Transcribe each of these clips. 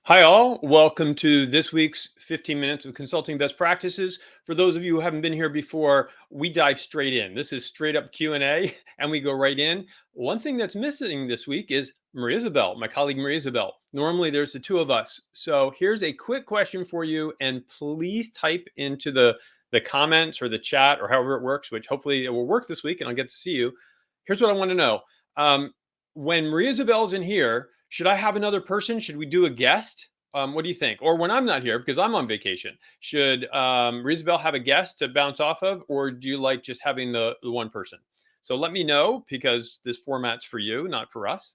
Hi, all. Welcome to this week's 15 Minutes of Consulting Best Practices. For those of you who haven't been here before, we dive straight in. This is straight up Q&A, and we go right in. One thing that's missing this week is Maria Isabel, my colleague Maria Isabel. Normally, there's the two of us. So here's a quick question for you, and please type into the comments or the chat or however it works, which hopefully it will work this week, and I'll get to see you. Here's what I want to know. When Maria Isabel's in here, should I have another person? Should we do a guest? What do you think? Or when I'm not here because I'm on vacation, should Isabel have a guest to bounce off of, or do you like just having the one person? So let me know because this format's for you, not for us.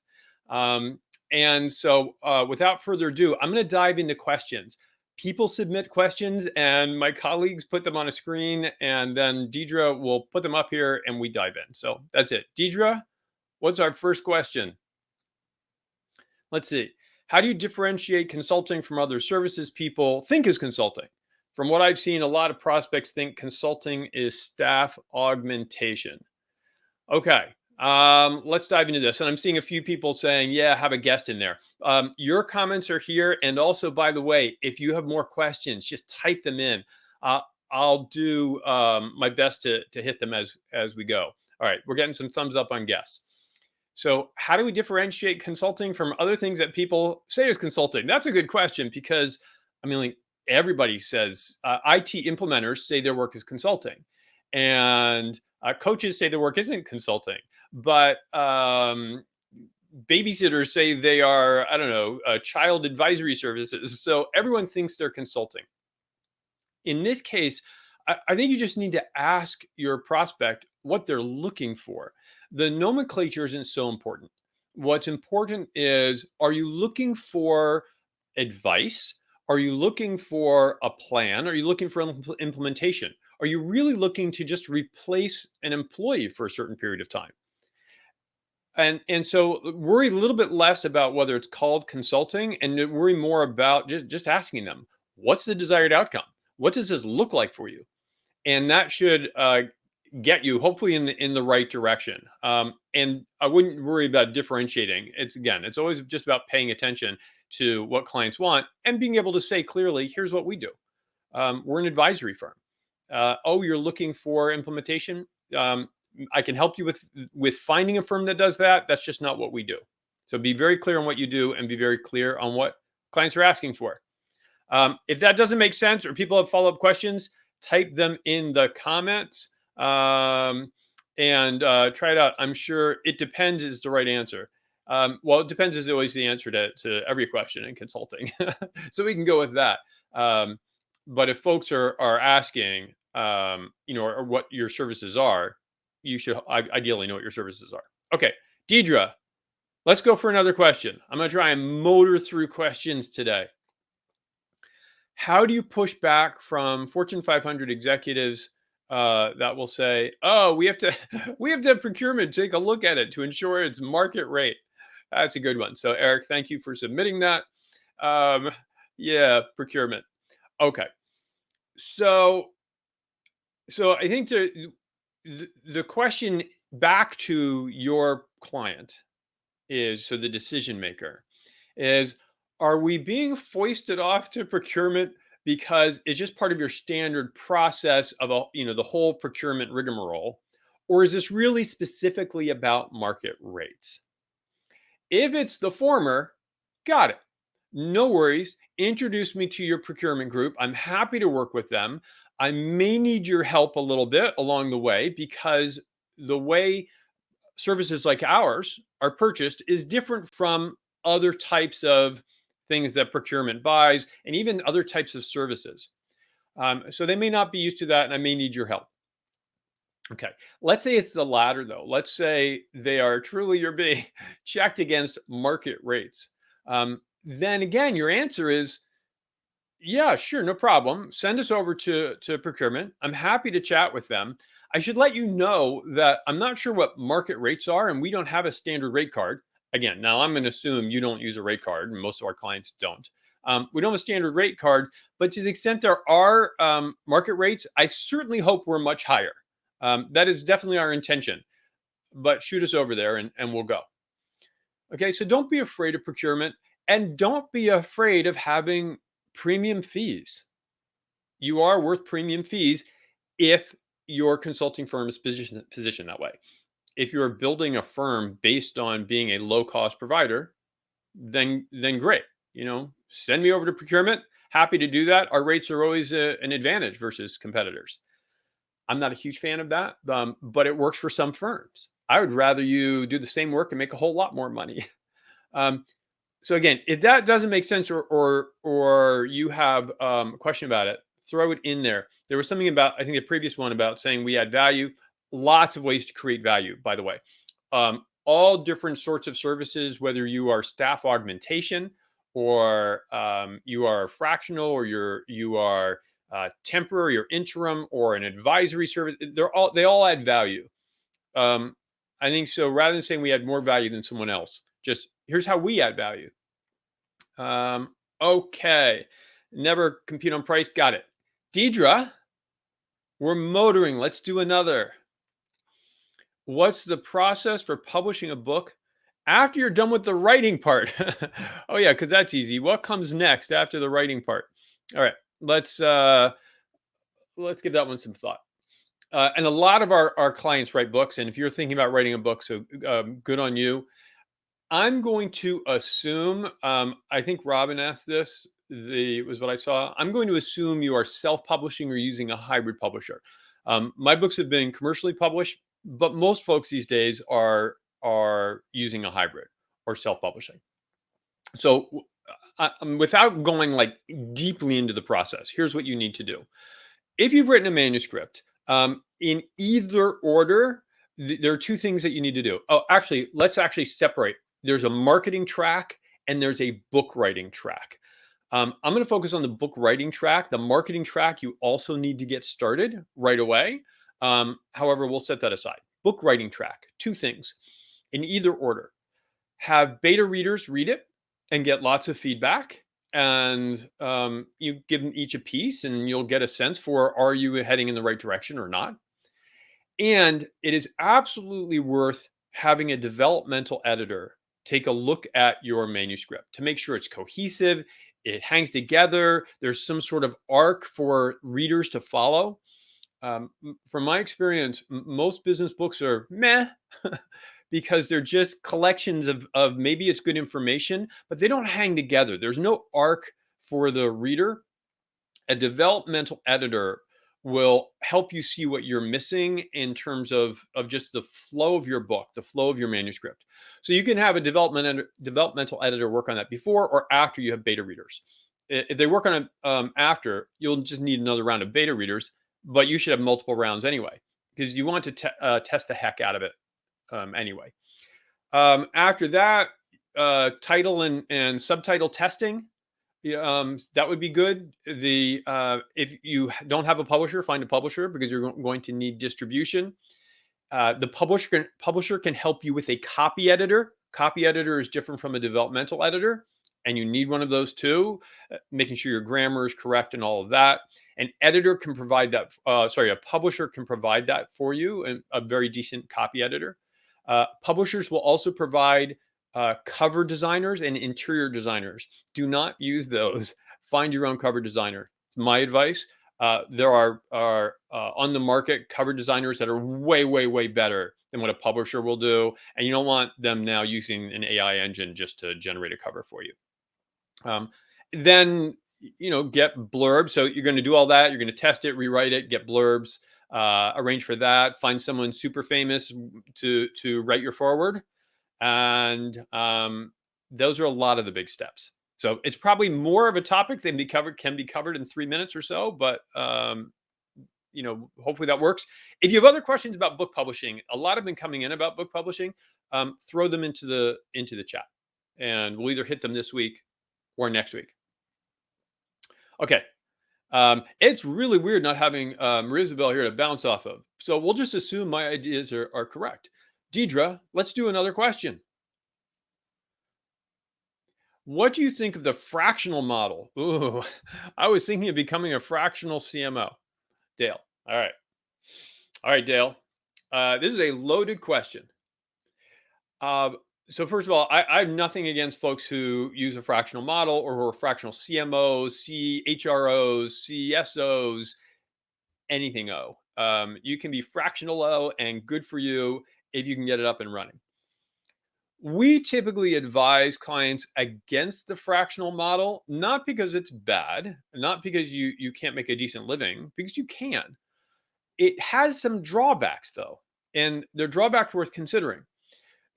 And so without further ado, I'm going to dive into questions. People submit questions and my colleagues put them on a screen, and then Deidre will put them up here and we dive in. So that's it. Deidre, what's our first question? Let's see. How do you differentiate consulting from other services people think is consulting? From what I've seen, a lot of prospects think consulting is staff augmentation. Okay, let's dive into this. And I'm seeing a few people saying, yeah, have a guest in there. Your comments are here. And also, by the way, if you have more questions, just type them in. I'll do my best to hit them as we go. All right, we're getting some thumbs up on guests. So how do we differentiate consulting from other things that people say is consulting? That's a good question because, I mean, like everybody says IT implementers say their work is consulting, and coaches say their work isn't consulting, but babysitters say they are, I don't know, child advisory services. So everyone thinks they're consulting. In this case, I think you just need to ask your prospect what they're looking for. The nomenclature isn't so important. What's important is, are you looking for advice? Are you looking for a plan? Are you looking for implementation? Are you really looking to just replace an employee for a certain period of time? And so worry a little bit less about whether it's called consulting, and worry more about just asking them, what's the desired outcome? What does this look like for you? And that should get you hopefully in the right direction. And I wouldn't worry about differentiating. It's always just about paying attention to what clients want and being able to say clearly, here's what we do. We're an advisory firm. Oh, you're looking for implementation? I can help you with finding a firm that does that. That's just not what we do. So be very clear on what you do and be very clear on what clients are asking for. If that doesn't make sense or people have follow-up questions, type them in the comments and try it out. I'm sure it depends is the right answer. Well, it depends is always the answer to every question in consulting. So we can go with that. But if folks are asking, or what your services are, you should ideally know what your services are. Okay, Deidre, let's go for another question. I'm going to try and motor through questions today. How do you push back from Fortune 500 executives that will say, "Oh, we have to have procurement take a look at it to ensure it's market rate"? That's a good one. So, Eric, thank you for submitting that. Yeah, procurement. Okay, so I think the question back to your client is, so the decision maker is, are we being foisted off to procurement because it's just part of your standard process of the whole procurement rigmarole, or is this really specifically about market rates? If it's the former, got it. No worries. Introduce me to your procurement group. I'm happy to work with them. I may need your help a little bit along the way because the way services like ours are purchased is different from other types of things that procurement buys and even other types of services. So they may not be used to that, and I may need your help. Okay, let's say it's the latter, though. Let's say you're being checked against market rates. Then again, your answer is, yeah, sure, no problem. Send us over to procurement. I'm happy to chat with them. I should let you know that I'm not sure what market rates are, and we don't have a standard rate card. Again, now I'm going to assume you don't use a rate card, and most of our clients don't. We don't have a standard rate card, but to the extent there are market rates, I certainly hope we're much higher. That is definitely our intention, but shoot us over there and we'll go. Okay, so don't be afraid of procurement. And don't be afraid of having premium fees. You are worth premium fees if your consulting firm is positioned that way. If you're building a firm based on being a low cost provider, then great. Send me over to procurement. Happy to do that. Our rates are always an advantage versus competitors. I'm not a huge fan of that, but it works for some firms. I would rather you do the same work and make a whole lot more money. Um, so again, if that doesn't make sense, or you have a question about it, throw it in there. There was something about, I think, the previous one about saying we add value. Lots of ways to create value, by the way. All different sorts of services, whether you are staff augmentation, or you are fractional, or you are temporary or interim, or an advisory service. They all add value. I think so. Rather than saying we add more value than someone else, just here's how we add value. Okay. Never compete on price. Got it. Deidre, we're motoring. Let's do another. What's the process for publishing a book after you're done with the writing part? Oh yeah, because that's easy. What comes next after the writing part? All right. Let's give that one some thought. And a lot of our clients write books, and if you're thinking about writing a book, so good on you. I'm going to assume, I think Robin asked this, was what I saw. I'm going to assume you are self-publishing or using a hybrid publisher. My books have been commercially published, but most folks these days are using a hybrid or self-publishing. So without going like deeply into the process, here's what you need to do. If you've written a manuscript, in either order, there are two things that you need to do. Oh, actually, let's actually separate. There's a marketing track and there's a book writing track. I'm going to focus on the book writing track. The marketing track, you also need to get started right away. However, we'll set that aside. Book writing track, two things in either order. Have beta readers read it and get lots of feedback. And you give them each a piece and you'll get a sense for, are you heading in the right direction or not? And it is absolutely worth having a developmental editor take a look at your manuscript to make sure it's cohesive, it hangs together, there's some sort of arc for readers to follow. From my experience, most business books are meh because they're just collections of maybe it's good information, but they don't hang together. There's no arc for the reader. A developmental editor will help you see what you're missing in terms of just the flow of your book, the flow of your manuscript. So you can have a developmental editor work on that before or after you have beta readers. If they work on it after, you'll just need another round of beta readers, but you should have multiple rounds anyway, because you want to test the heck out of it anyway. After that, title and subtitle testing. That would be good. If you don't have a publisher, find a publisher because you're going to need distribution. The publisher can help you with a copy editor. Copy editor is different from a developmental editor, and you need one of those too, making sure your grammar is correct and all of that. An editor can provide that. A publisher can provide that for you, and a very decent copy editor. Publishers will also provide cover designers and interior designers. Do not use those. Find your own cover designer. It's my advice. There are on the market cover designers that are way better than what a publisher will do, and you don't want them now using an AI engine just to generate a cover for you. Then get blurbs. So you're going to do all that. You're going to test it, rewrite it, get blurbs. Arrange for that. Find someone super famous to write your foreword. And those are a lot of the big steps. So it's probably more of a topic than can be covered in 3 minutes or so, but hopefully that works. If you have other questions about book publishing, a lot have been coming in about book publishing. Throw them into the chat, and we'll either hit them this week or next week. Okay. It's really weird not having Maria Isabel here to bounce off of. So we'll just assume my ideas are correct. Deidre, let's do another question. What do you think of the fractional model? Ooh, I was thinking of becoming a fractional CMO. Dale. All right. All right, Dale. This is a loaded question. So first of all, I have nothing against folks who use a fractional model or who are fractional CMOs, CHROs, CSOs, anything O. You can be fractional O and good for you if you can get it up and running. We typically advise clients against the fractional model, not because it's bad, not because you can't make a decent living, because you can. It has some drawbacks though, and they're drawbacks worth considering.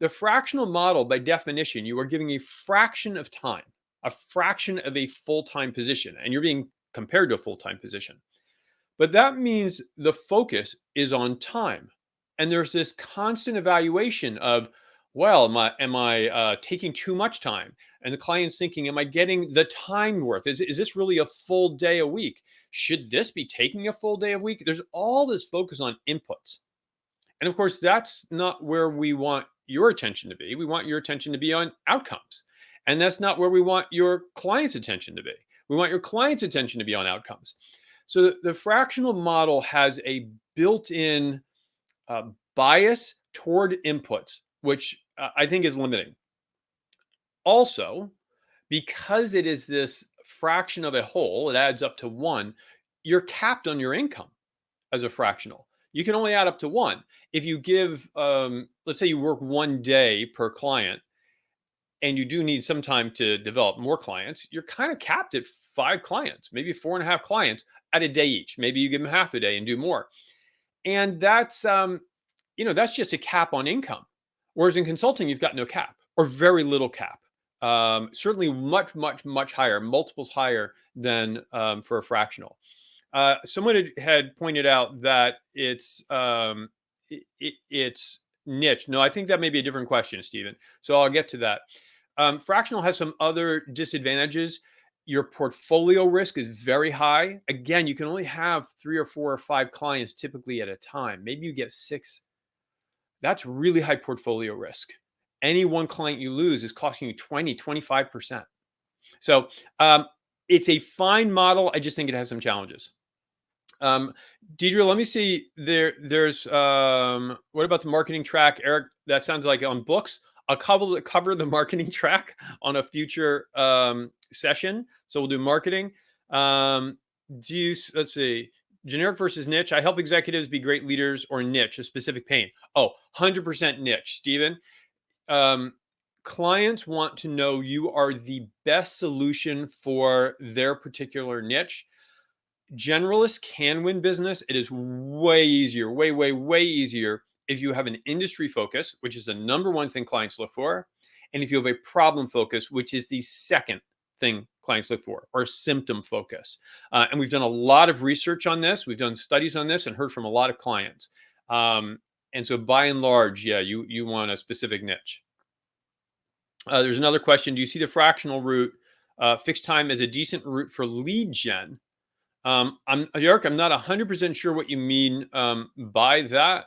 The fractional model, by definition, you are giving a fraction of time, a fraction of a full-time position, and you're being compared to a full-time position. But that means the focus is on time. And there's this constant evaluation of, well, am I taking too much time? And the client's thinking, am I getting the time worth? Is this really a full day a week? Should this be taking a full day a week? There's all this focus on inputs. And of course, that's not where we want your attention to be. We want your attention to be on outcomes. And that's not where we want your client's attention to be. We want your client's attention to be on outcomes. So the fractional model has a built-in bias toward inputs, which I think is limiting. Also, because it is this fraction of a whole, it adds up to one, you're capped on your income as a fractional. You can only add up to one. If you give, let's say you work 1 day per client, and you do need some time to develop more clients, you're kind of capped at 5 clients, maybe 4.5 clients at a day each. Maybe you give them half a day and do more. And that's just a cap on income. Whereas in consulting, you've got no cap or very little cap. Certainly much, much, much higher, multiples higher than for a fractional. Someone had pointed out that it's niche. No, I think that may be a different question, Stephen. So I'll get to that. Fractional has some other disadvantages. Your portfolio risk is very high. Again, you can only have 3 or 4 or 5 clients typically at a time. Maybe you get 6. That's really high portfolio risk. Any one client you lose is costing you 20, 25%. So it's a fine model. I just think it has some challenges. Deidre, let me see. There's what about the marketing track, Eric? That sounds like on books. I'll cover the marketing track on a future session. So we'll do marketing. Let's see, generic versus niche. I help executives be great leaders, or niche, a specific pain. Oh, 100% niche, Stephen. Clients want to know you are the best solution for their particular niche. Generalists can win business. It is way easier, way, way, way easier if you have an industry focus, which is the number one thing clients look for, and if you have a problem focus, which is the second thing clients look for, or symptom focus. And we've done a lot of research on this. We've done studies on this and heard from a lot of clients. And so by and large, yeah, you want a specific niche. There's another question. Do you see the fractional route, fixed time, as a decent route for lead gen? Eric, I'm not 100% sure what you mean by that.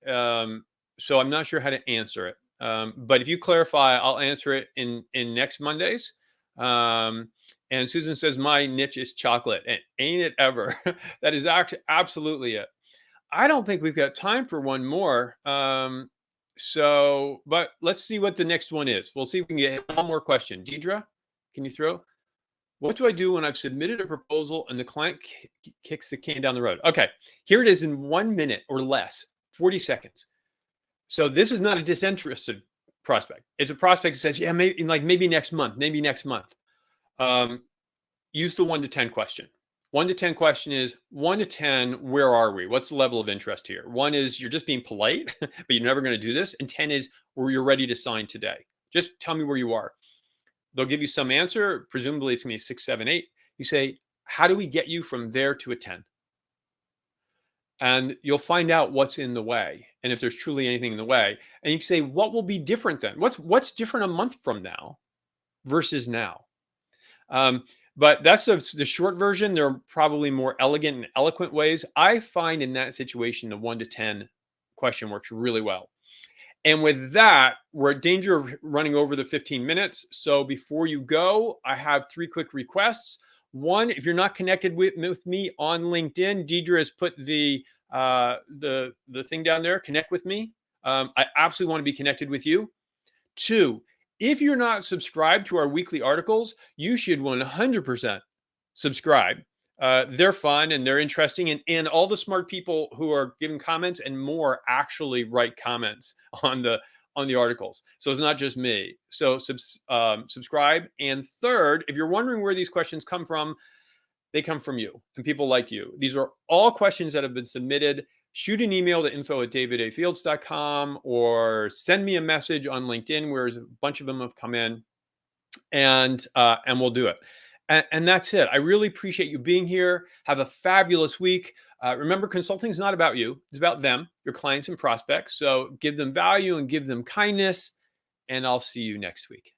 So I'm not sure how to answer it. But if you clarify, I'll answer it in next Mondays. And Susan says, my niche is chocolate. And ain't it ever? That is actually absolutely it. I don't think we've got time for one more. But let's see what the next one is. We'll see if we can get one more question. Deidre, can you throw? What do I do when I've submitted a proposal and the client kicks the can down the road? Okay, here it is in 1 minute or less, 40 seconds. So this is not a disinterested prospect. It's a prospect that says, yeah, maybe next month, maybe next month. Use the 1 to 10 question. 1 to 10 question is 1 to 10, where are we? What's the level of interest here? 1 is you're just being polite, but you're never going to do this. And 10 is where you're ready to sign today. Just tell me where you are. They'll give you some answer. Presumably it's going to be 6, 7, 8. You say, how do we get you from there to a 10? And you'll find out what's in the way, and if there's truly anything in the way. And you can say, what will be different then? What's different a month from now versus now? But that's the short version. There are probably more elegant and eloquent ways. I find in that situation, the 1 to 10 question works really well. And with that, we're in danger of running over the 15 minutes. So before you go, I have 3 quick requests. One, if you're not connected with me on LinkedIn, Deidre has put the thing down there, connect with me. I absolutely want to be connected with you. Two, if you're not subscribed to our weekly articles, you should 100% subscribe. They're fun and they're interesting, and all the smart people who are giving comments and more actually write comments on the articles. So it's not just me. So subscribe. And third, if you're wondering where these questions come from, they come from you and people like you. These are all questions that have been submitted. Shoot an email to info@davidafields.com or send me a message on LinkedIn where a bunch of them have come in, and we'll do it. And that's it. I really appreciate you being here. Have a fabulous week. Remember, consulting is not about you. It's about them, your clients and prospects. So give them value and give them kindness. And I'll see you next week.